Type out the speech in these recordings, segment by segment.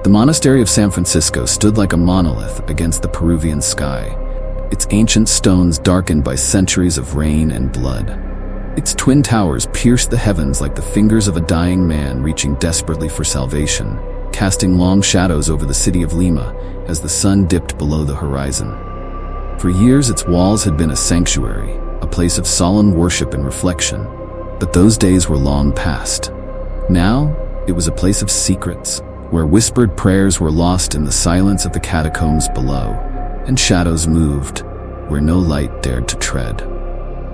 The monastery of San Francisco stood like a monolith against the Peruvian sky, its ancient stones darkened by centuries of rain and blood. Its twin towers pierced the heavens like the fingers of a dying man reaching desperately for salvation, casting long shadows over the city of Lima as the sun dipped below the horizon. For years, its walls had been a sanctuary, a place of solemn worship and reflection, but those days were long past. Now, it was a place of secrets, where whispered prayers were lost in the silence of the catacombs below, and shadows moved where no light dared to tread.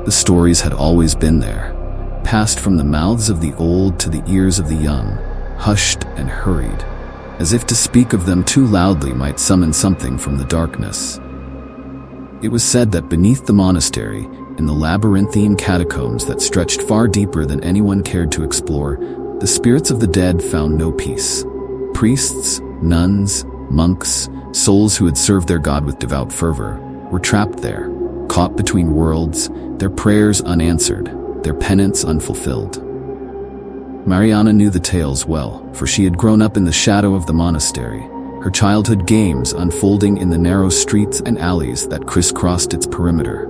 The stories had always been there, passed from the mouths of the old to the ears of the young, hushed and hurried, as if to speak of them too loudly might summon something from the darkness. It was said that beneath the monastery, in the labyrinthine catacombs that stretched far deeper than anyone cared to explore, the spirits of the dead found no peace. Priests, nuns, monks, souls who had served their God with devout fervor, were trapped there, caught between worlds, their prayers unanswered, their penance unfulfilled. Mariana knew the tales well, for she had grown up in the shadow of the monastery, her childhood games unfolding in the narrow streets and alleys that crisscrossed its perimeter.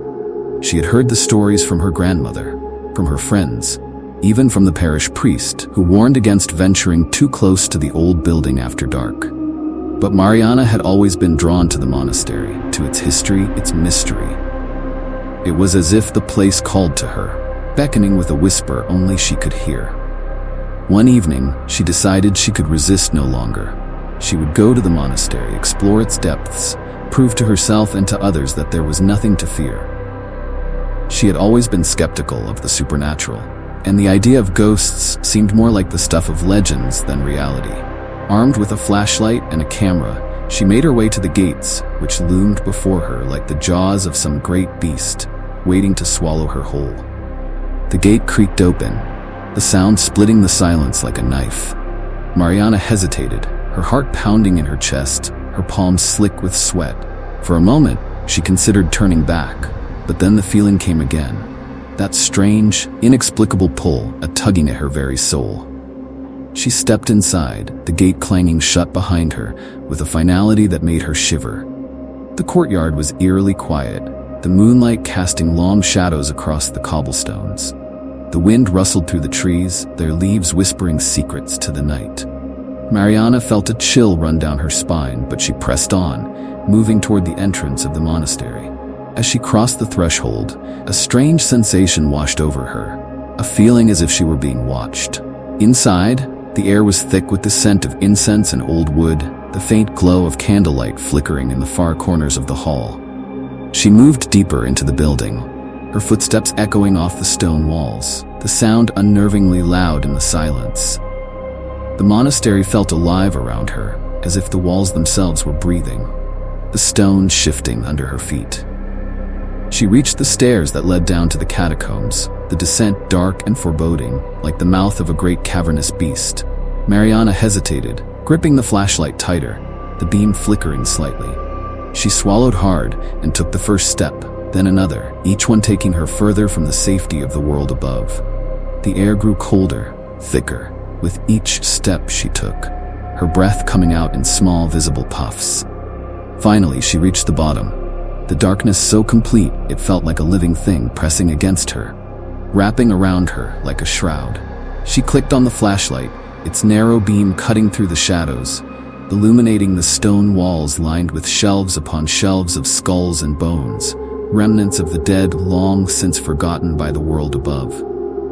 She had heard the stories from her grandmother, from her friends, even from the parish priest who warned against venturing too close to the old building after dark. But Mariana had always been drawn to the monastery, to its history, its mystery. It was as if the place called to her, beckoning with a whisper only she could hear. One evening, she decided she could resist no longer. She would go to the monastery, explore its depths, prove to herself and to others that there was nothing to fear. She had always been skeptical of the supernatural, and the idea of ghosts seemed more like the stuff of legends than reality. Armed with a flashlight and a camera, she made her way to the gates, which loomed before her like the jaws of some great beast, waiting to swallow her whole. The gate creaked open, the sound splitting the silence like a knife. Mariana hesitated, her heart pounding in her chest, her palms slick with sweat. For a moment, she considered turning back, but then the feeling came again. That strange, inexplicable pull, a tugging at her very soul. She stepped inside, the gate clanging shut behind her, with a finality that made her shiver. The courtyard was eerily quiet, the moonlight casting long shadows across the cobblestones. The wind rustled through the trees, their leaves whispering secrets to the night. Mariana felt a chill run down her spine, but she pressed on, moving toward the entrance of the monastery. As she crossed the threshold, a strange sensation washed over her, a feeling as if she were being watched. Inside, the air was thick with the scent of incense and old wood, the faint glow of candlelight flickering in the far corners of the hall. She moved deeper into the building, her footsteps echoing off the stone walls, the sound unnervingly loud in the silence. The monastery felt alive around her, as if the walls themselves were breathing, the stones shifting under her feet. She reached the stairs that led down to the catacombs, the descent dark and foreboding, like the mouth of a great cavernous beast. Mariana hesitated, gripping the flashlight tighter, the beam flickering slightly. She swallowed hard and took the first step, then another, each one taking her further from the safety of the world above. The air grew colder, thicker, with each step she took, her breath coming out in small visible puffs. Finally, she reached the bottom, the darkness so complete it felt like a living thing pressing against her, wrapping around her like a shroud. She clicked on the flashlight, its narrow beam cutting through the shadows, illuminating the stone walls lined with shelves upon shelves of skulls and bones, remnants of the dead long since forgotten by the world above.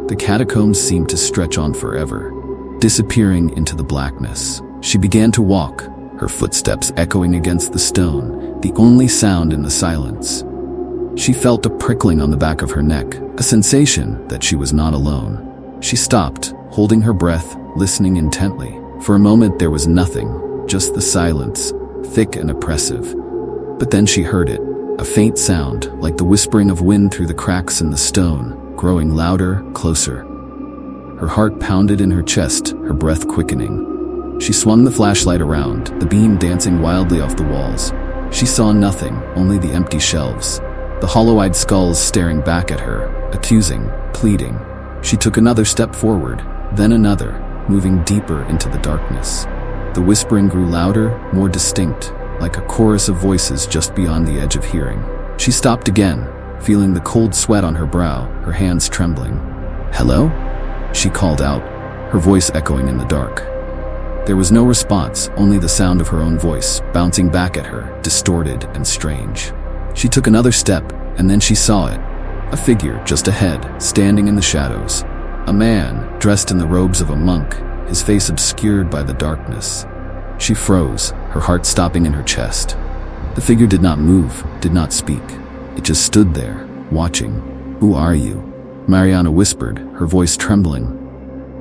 The catacombs seemed to stretch on forever, disappearing into the blackness. She began to walk, her footsteps echoing against the stone, the only sound in the silence. She felt a prickling on the back of her neck, a sensation that she was not alone. She stopped, holding her breath, listening intently. For a moment there was nothing, just the silence, thick and oppressive. But then she heard it, a faint sound, like the whispering of wind through the cracks in the stone, growing louder, closer. Her heart pounded in her chest, her breath quickening. She swung the flashlight around, the beam dancing wildly off the walls. She saw nothing, only the empty shelves, the hollow-eyed skulls staring back at her, accusing, pleading. She took another step forward, then another, moving deeper into the darkness. The whispering grew louder, more distinct, like a chorus of voices just beyond the edge of hearing. She stopped again, feeling the cold sweat on her brow, her hands trembling. "Hello?" she called out, her voice echoing in the dark. There was no response, only the sound of her own voice, bouncing back at her, distorted and strange. She took another step, and then she saw it. A figure just ahead, standing in the shadows. A man, dressed in the robes of a monk, his face obscured by the darkness. She froze, her heart stopping in her chest. The figure did not move, did not speak. It just stood there, watching. "Who are you?" Mariana whispered, her voice trembling.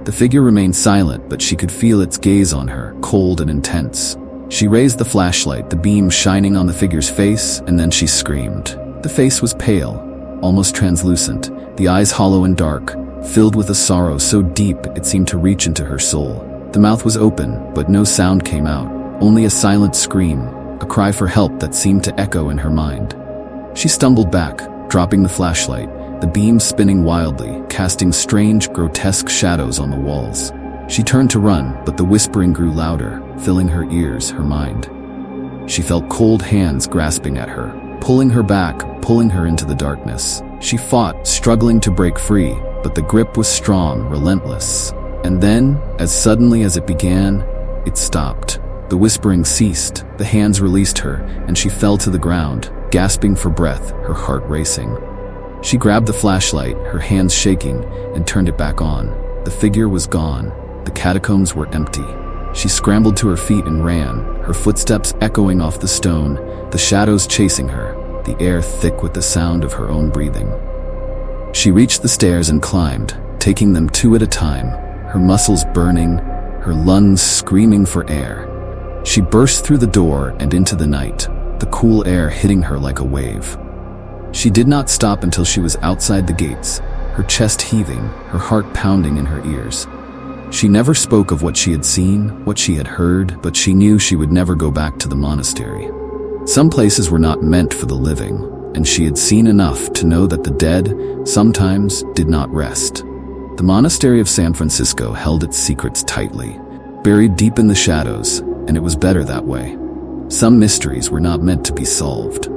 The figure remained silent, but she could feel its gaze on her, cold and intense. She raised the flashlight, the beam shining on the figure's face, and then she screamed. The face was pale, almost translucent, the eyes hollow and dark, filled with a sorrow so deep it seemed to reach into her soul. The mouth was open, but no sound came out, only a silent scream, a cry for help that seemed to echo in her mind. She stumbled back, dropping the flashlight, the beam spinning wildly, casting strange, grotesque shadows on the walls. She turned to run, but the whispering grew louder, filling her ears, her mind. She felt cold hands grasping at her, pulling her back, pulling her into the darkness. She fought, struggling to break free, but the grip was strong, relentless. And then, as suddenly as it began, it stopped. The whispering ceased, the hands released her, and she fell to the ground, gasping for breath, her heart racing. She grabbed the flashlight, her hands shaking, and turned it back on. The figure was gone. The catacombs were empty. She scrambled to her feet and ran, her footsteps echoing off the stone, the shadows chasing her, the air thick with the sound of her own breathing. She reached the stairs and climbed, taking them two at a time, her muscles burning, her lungs screaming for air. She burst through the door and into the night, the cool air hitting her like a wave. She did not stop until she was outside the gates, her chest heaving, her heart pounding in her ears. She never spoke of what she had seen, what she had heard, but she knew she would never go back to the monastery. Some places were not meant for the living, and she had seen enough to know that the dead sometimes did not rest. The monastery of San Francisco held its secrets tightly, buried deep in the shadows, and it was better that way. Some mysteries were not meant to be solved.